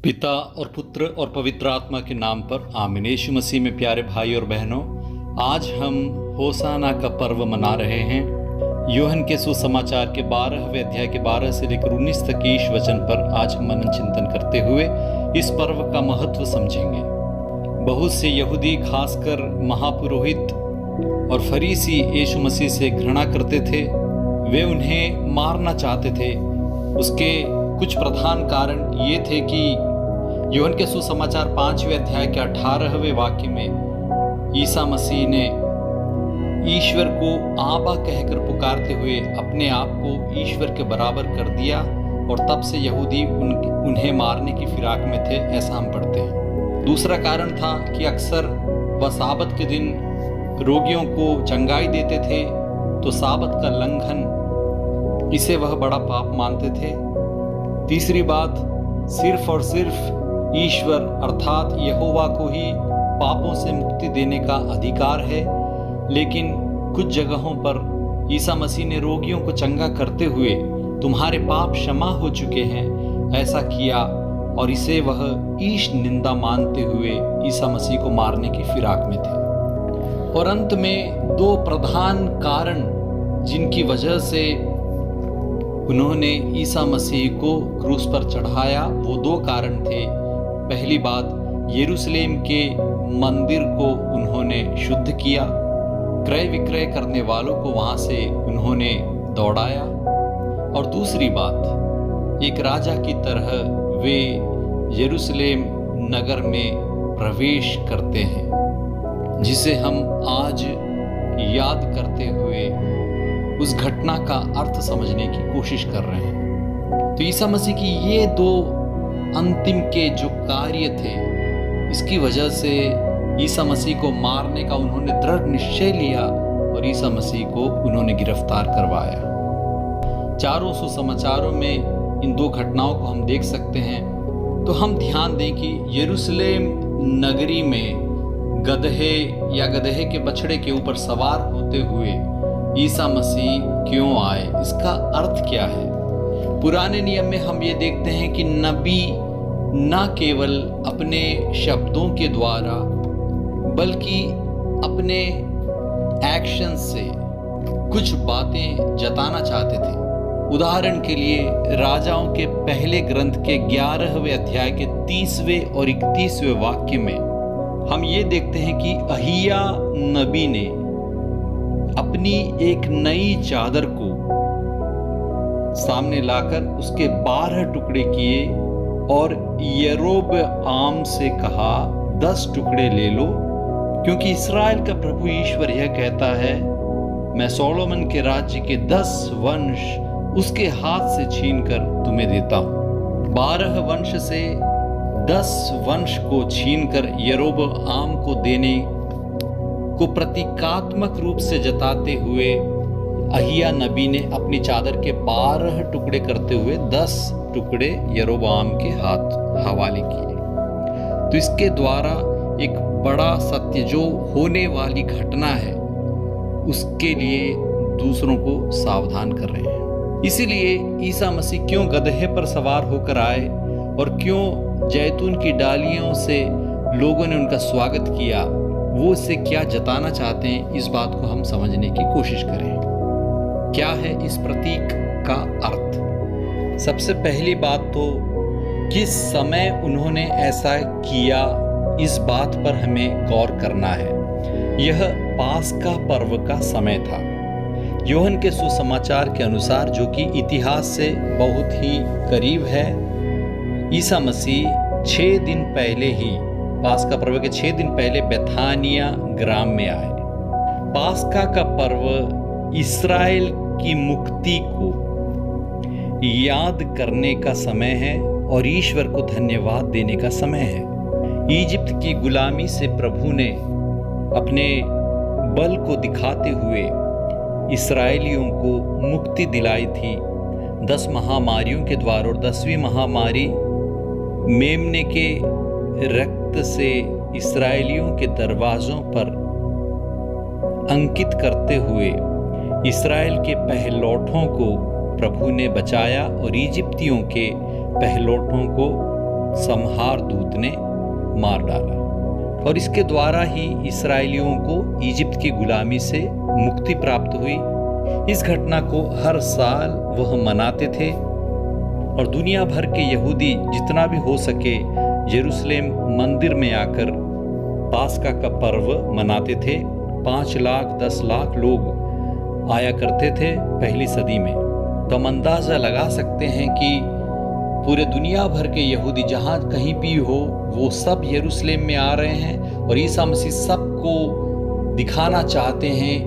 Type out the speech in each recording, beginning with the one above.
पिता और पुत्र और पवित्र आत्मा के नाम पर आमीन। यीशु मसीह में प्यारे भाई और बहनों, आज हम होसाना का पर्व मना रहे हैं। यूहन्ना के सुसमाचार के 12वें अध्याय के 12 से लेकर 19 तक के इस वचन पर आज हम मनन चिंतन करते हुए इस पर्व का महत्व समझेंगे। बहुत से यहूदी, खासकर महापुरोहित और फरीसी यीशु मसीह से घृणा करते थे। वे उन्हें मारना चाहते थे। उसके कुछ प्रधान कारण ये थे कि यूहन्ना के सुसमाचार 5वें अध्याय के 18वें वाक्य में ईसा मसीह ने ईश्वर को आबा कहकर पुकारते हुए अपने आप को ईश्वर के बराबर कर दिया, और तब से यहूदी उन्हें मारने की फिराक में थे, ऐसा हम पढ़ते हैं। दूसरा कारण था कि अक्सर वह साबत के दिन रोगियों को चंगाई देते थे, तो साबत का लंघन, इसे वह बड़ा पाप मानते थे। तीसरी बात, सिर्फ और सिर्फ ईश्वर अर्थात यहोवा को ही पापों से मुक्ति देने का अधिकार है, लेकिन कुछ जगहों पर ईसा मसीह ने रोगियों को चंगा करते हुए तुम्हारे पाप क्षमा हो चुके हैं ऐसा किया, और इसे वह ईश निंदा मानते हुए ईसा मसीह को मारने की फिराक में थे। और अंत में दो प्रधान कारण जिनकी वजह से उन्होंने ईसा मसीह को क्रूस पर चढ़ाया, वो दो कारण थे। पहली बात, यरूशलेम के मंदिर को उन्होंने शुद्ध किया, क्रय विक्रय करने वालों को वहां से उन्होंने दौड़ाया। और दूसरी बात, एक राजा की तरह वे यरूशलेम नगर में प्रवेश करते हैं, जिसे हम आज याद करते हुए उस घटना का अर्थ समझने की कोशिश कर रहे हैं। तो ईसा मसीह की ये दो अंतिम के जो कार्य थे, इसकी वजह से ईसा मसीह को मारने का उन्होंने दृढ़ निश्चय लिया और ईसा मसीह को उन्होंने गिरफ्तार करवाया। चारों सुसमाचारों में इन दो घटनाओं को हम देख सकते हैं। तो हम ध्यान दें कि यरूशलेम नगरी में गधे या गधे के बछड़े के ऊपर सवार होते हुए ईसा मसीह क्यों आए, इसका अर्थ क्या है। पुराने नियम में हम ये देखते हैं कि नबी न केवल अपने शब्दों के द्वारा बल्कि अपने एक्शन से कुछ बातें जताना चाहते थे। उदाहरण के लिए राजाओं के पहले ग्रंथ के 11वें अध्याय के 30वें और 31वें वाक्य में हम ये देखते हैं कि अहिया नबी ने अपनी एक नई चादर को सामने लाकर उसके 12 टुकड़े किए और यरोबआम से कहा 10 टुकड़े ले लो, क्योंकि इस्राएल का प्रभु ईश्वर यह कहता है, मैं सोलोमन के राज्य के 10 वंश उसके हाथ से छीनकर तुम्हें देता हूं। 12 वंश से 10 वंश को छीनकर यरोबआम को देने को प्रतीकात्मक रूप से जताते हुए अहिया नबी ने अपनी चादर के 12 टुकड़े करते हुए 10 टुकड़े यरोबआम के हाथ हवाले किए। तो इसके द्वारा एक बड़ा सत्य, जो होने वाली घटना है, उसके लिए दूसरों को सावधान कर रहे हैं। इसीलिए ईसा मसीह क्यों गधे पर सवार होकर आए और क्यों जैतून की डालियों से लोगों ने उनका स्वागत किया, वो इससे क्या जताना चाहते हैं, इस बात को हम समझने की कोशिश करें। क्या है इस प्रतीक का अर्थ? सबसे पहली बात तो किस समय उन्होंने ऐसा किया, इस बात पर हमें गौर करना है। यह पास्का पर्व का समय था। यूहन्ना के सुसमाचार के अनुसार, जो कि इतिहास से बहुत ही करीब है, ईसा मसीह 6 दिन पहले ही, पास्का पर्व के 6 दिन पहले बेथानिया ग्राम में आए। पास्का का पर्व इस्राएल की मुक्ति को याद करने का समय है और ईश्वर को धन्यवाद देने का समय है। इजिप्त की गुलामी से प्रभु ने अपने बल को दिखाते हुए इस्राएलियों को मुक्ति दिलाई थी 10 महामारियों के द्वारा, और 10वीं महामारी मेमने के रक्त से इस्राएलियों के दरवाजों पर अंकित करते हुए इस्राएल के पहलौठों को प्रभु ने बचाया और इजिप्तियों के पहलौठों को संहार दूत ने मार डाला और इसके द्वारा ही इस्राएलियों को इजिप्ट की गुलामी से मुक्ति प्राप्त हुई। इस घटना को हर साल वह मनाते थे और दुनिया भर के यहूदी जितना भी हो सके यरूशलेम मंदिर में आकर पास्का का पर्व मनाते थे। 5 लाख 10 लाख लोग आया करते थे पहली सदी में। तो हम अंदाजा लगा सकते हैं कि पूरे दुनिया भर के यहूदी जहाँ कहीं भी हो वो सब यरूशलेम में आ रहे हैं और ईसा मसीह सबको दिखाना चाहते हैं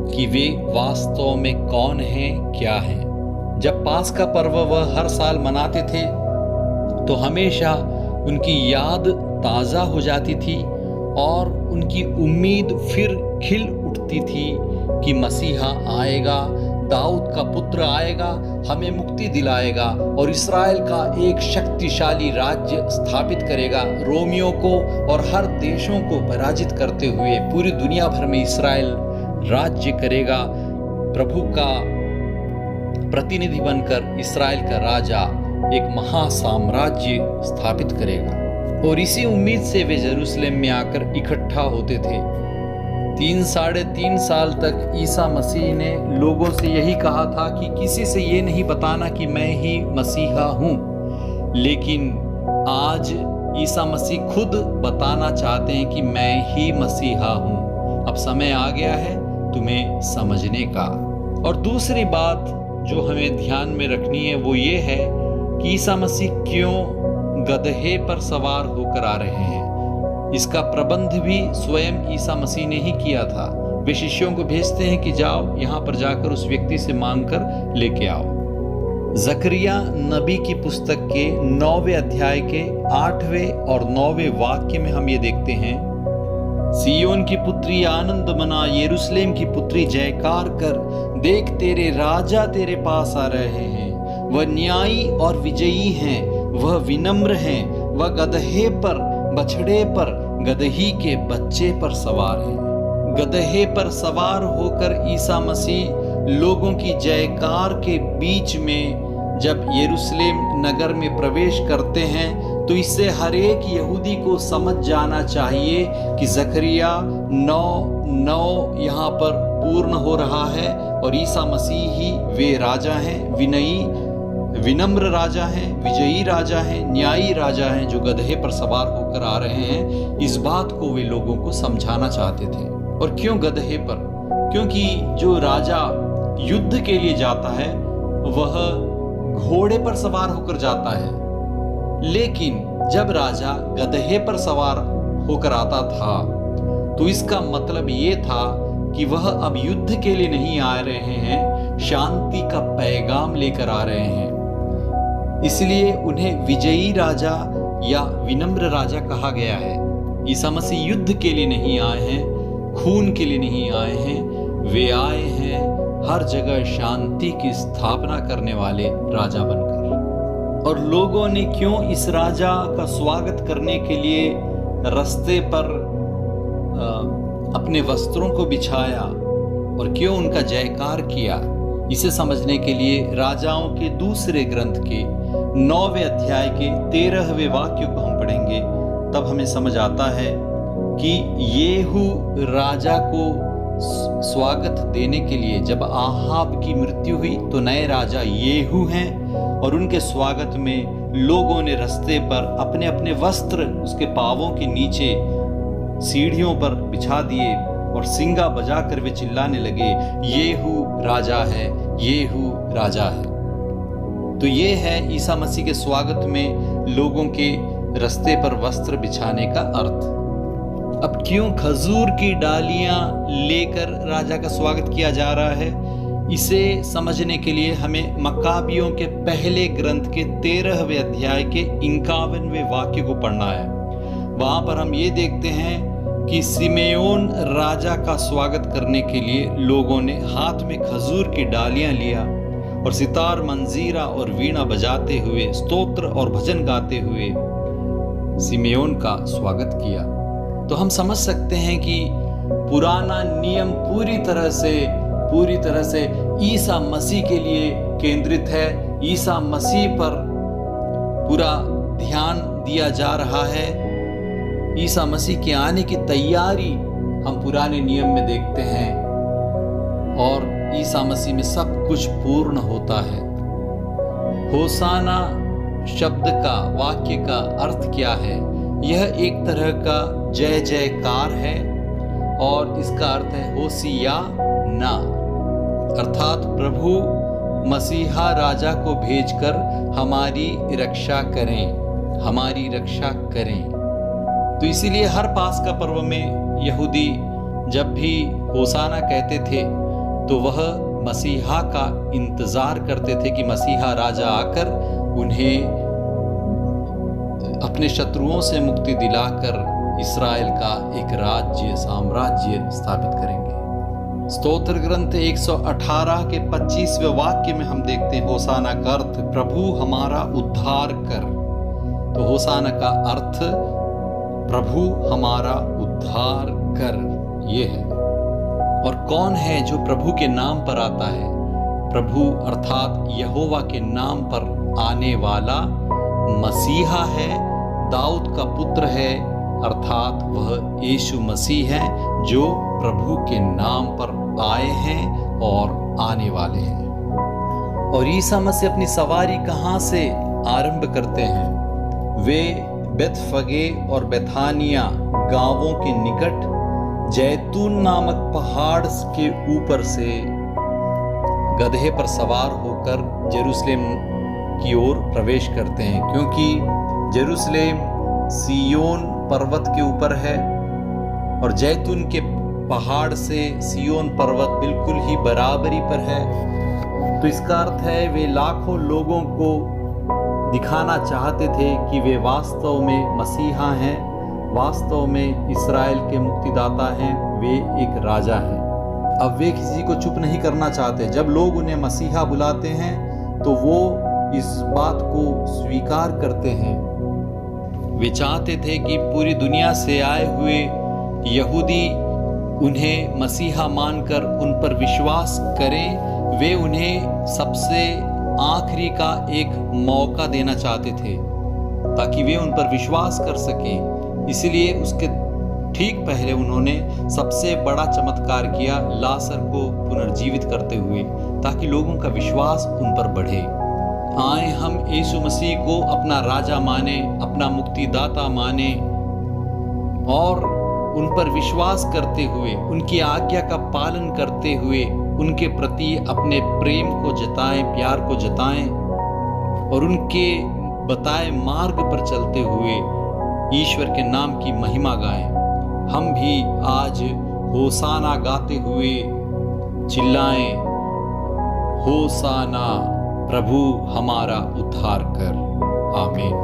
कि वे वास्तव में कौन हैं, क्या हैं। जब पास्का पर्व वह हर साल मनाते थे तो हमेशा उनकी याद ताज़ा हो जाती थी और उनकी उम्मीद फिर खिल उठती थी कि मसीहा आएगा, दाऊद का पुत्र आएगा, हमें मुक्ति दिलाएगा और इस्राएल का एक शक्तिशाली राज्य स्थापित करेगा। रोमियों को और हर देशों को पराजित करते हुए पूरी दुनिया भर में इस्राएल राज्य करेगा। प्रभु का प्रतिनिधि बनकर इस्राएल का राजा एक महासाम्राज्य स्थापित करेगा। और इसी उम्मीद से वे यरूशलेम में आकर इकट्ठा होते थे। 3-3.5 साल तक ईसा मसीह ने लोगों से यही कहा था कि किसी से ये नहीं बताना कि मैं ही मसीहा हूँ, लेकिन आज ईसा मसीह खुद बताना चाहते हैं कि मैं ही मसीहा हूँ। अब समय आ गया है तुम्हें समझने का। और दूसरी बात जो हमें ध्यान में रखनी है वो ये है कि ईसा मसीह क्यों गदहे पर सवार होकर आ रहे हैं। इसका प्रबंध भी स्वयं ईसा मसीह ने ही किया था। वे शिष्यों को भेजते हैं कि जाओ यहाँ पर जाकर उस व्यक्ति से मांगकर लेके आओ। जकरिया नबी की पुस्तक के 9वें अध्याय के 8वें और 9वें वाक्य में हम ये देखते हैं, सियोन की पुत्री आनंद मना, यरूशलेम की पुत्री जयकार कर, देख तेरे राजा तेरे पास आ रहे हैं। वह न्यायी और विजयी हैं, वह विनम्र हैं, वह गदहे पर, बछड़े पर, गदही के बच्चे पर सवार हैं। गदहे पर सवार होकर ईसा मसीह लोगों की जयकार के बीच में जब यरूशलेम नगर में प्रवेश करते हैं तो इससे हर एक यहूदी को समझ जाना चाहिए कि जकरिया 9:9 यहाँ पर पूर्ण हो रहा है और ईसा मसीह ही वे राजा हैं, विनम्र राजा हैं, विजयी राजा हैं, न्यायी राजा हैं जो गधे पर सवार होकर आ रहे हैं। इस बात को वे लोगों को समझाना चाहते थे। और क्यों गधे पर? क्योंकि जो राजा युद्ध के लिए जाता है वह घोड़े पर सवार होकर जाता है, लेकिन जब राजा गधे पर सवार होकर आता था तो इसका मतलब ये था कि वह अब युद्ध के लिए नहीं आ रहे हैं, शांति का पैगाम लेकर आ रहे हैं। इसलिए उन्हें विजयी राजा या विनम्र राजा कहा गया है। ईसा मसीह युद्ध के लिए नहीं आए हैं, खून के लिए नहीं आए हैं, वे आए हैं हर जगह शांति की स्थापना करने वाले राजा बनकर। और लोगों ने क्यों इस राजा का स्वागत करने के लिए रास्ते पर अपने वस्त्रों को बिछाया और क्यों उनका जयकार किया, इसे समझने के लिए राजाओं के दूसरे ग्रंथ के 9वें अध्याय के 13वें वाक्य को हम पढ़ेंगे। तब हमें समझ आता है कि येहू राजा को स्वागत देने के लिए जब आहाब की मृत्यु हुई तो नए राजा येहू हैं और उनके स्वागत में लोगों ने रास्ते पर अपने अपने वस्त्र उसके पांवों के नीचे सीढ़ियों पर बिछा दिए और सिंगा बजाकर वे चिल्लाने लगे, येहू राजा है, येहू राजा है। तो ये है ईसा मसीह के स्वागत में लोगों के रास्ते पर वस्त्र बिछाने का अर्थ। अब क्यों खजूर की डालियां लेकर राजा का स्वागत किया जा रहा है, इसे समझने के लिए हमें मक्काबियों के पहले ग्रंथ के 13वें अध्याय के 51वें वाक्य को पढ़ना है। वहां पर हम ये देखते हैं कि सिमेयोन राजा का स्वागत करने के लिए लोगों ने हाथ में खजूर की डालियां लिया और सितार, मंजीरा और वीणा बजाते हुए, स्तोत्र और भजन गाते हुए सिमेयोन का स्वागत किया। तो हम समझ सकते हैं कि पुराना नियम पूरी तरह से ईसा मसीह के लिए केंद्रित है। ईसा मसीह पर पूरा ध्यान दिया जा रहा है। ईसा मसीह के आने की तैयारी हम पुराने नियम में देखते हैं और ईसा मसीह में सब कुछ पूर्ण होता है। होसाना शब्द का, वाक्य का अर्थ क्या है? यह एक तरह का जय जयकार है और इसका अर्थ है होसियाना, अर्थात प्रभु मसीहा राजा को भेजकर हमारी रक्षा करें, हमारी रक्षा करें। तो इसीलिए हर पास्का पर्व में यहूदी जब भी होसाना कहते थे तो वह मसीहा का इंतजार करते थे कि मसीहा राजा आकर उन्हें अपने शत्रुओं से मुक्ति दिलाकर इस्राएल का एक राज्य, साम्राज्य स्थापित करेंगे। स्तोत्र ग्रंथ 118 के 25वें वाक्य में हम देखते हैं होसाना का अर्थ प्रभु हमारा उद्धार कर। तो होसाना का अर्थ प्रभु हमारा उद्धार कर ये है। और कौन है जो प्रभु के नाम पर आता है? प्रभु अर्थात यहोवा के नाम पर आने वाला मसीहा है, दाऊद का पुत्र है, अर्थात वह यीशु मसीह है जो प्रभु के नाम पर आए हैं और आने वाले हैं। और ईसा मसीह अपनी सवारी कहाँ से आरंभ करते हैं? वे बेतफगे और बेथानिया गांवों के निकट जैतून नामक पहाड़ के ऊपर से गधे पर सवार होकर जेरूसलेम की ओर प्रवेश करते हैं, क्योंकि जेरूसलेम सियोन पर्वत के ऊपर है और जैतून के पहाड़ से सियोन पर्वत बिल्कुल ही बराबरी पर है। तो इसका अर्थ है वे लाखों लोगों को दिखाना चाहते थे कि वे वास्तव में मसीहा हैं, वास्तव में इस्राएल के मुक्तिदाता हैं, वे एक राजा हैं। अब वे किसी को चुप नहीं करना चाहते। जब लोग उन्हें मसीहा बुलाते हैं तो वो इस बात को स्वीकार करते हैं। वे चाहते थे कि पूरी दुनिया से आए हुए यहूदी उन्हें मसीहा मानकर उन पर विश्वास करें। वे उन्हें सबसे आखिरी का एक मौका देना चाहते थे ताकि वे उन पर विश्वास कर सकें। इसलिए उसके ठीक पहले उन्होंने सबसे बड़ा चमत्कार किया, लाजर को पुनर्जीवित करते हुए, ताकि लोगों का विश्वास उन पर बढ़े। आए हम यीशु मसीह को अपना राजा माने, अपना मुक्तिदाता माने और उन पर विश्वास करते हुए, उनकी आज्ञा का पालन करते हुए उनके प्रति अपने प्रेम को जताएं, प्यार को जताएं और उनके बताए मार्ग पर चलते हुए ईश्वर के नाम की महिमा गाएं। हम भी आज होसाना गाते हुए चिल्लाएं, होसाना, प्रभु हमारा उद्धार कर। आमीन।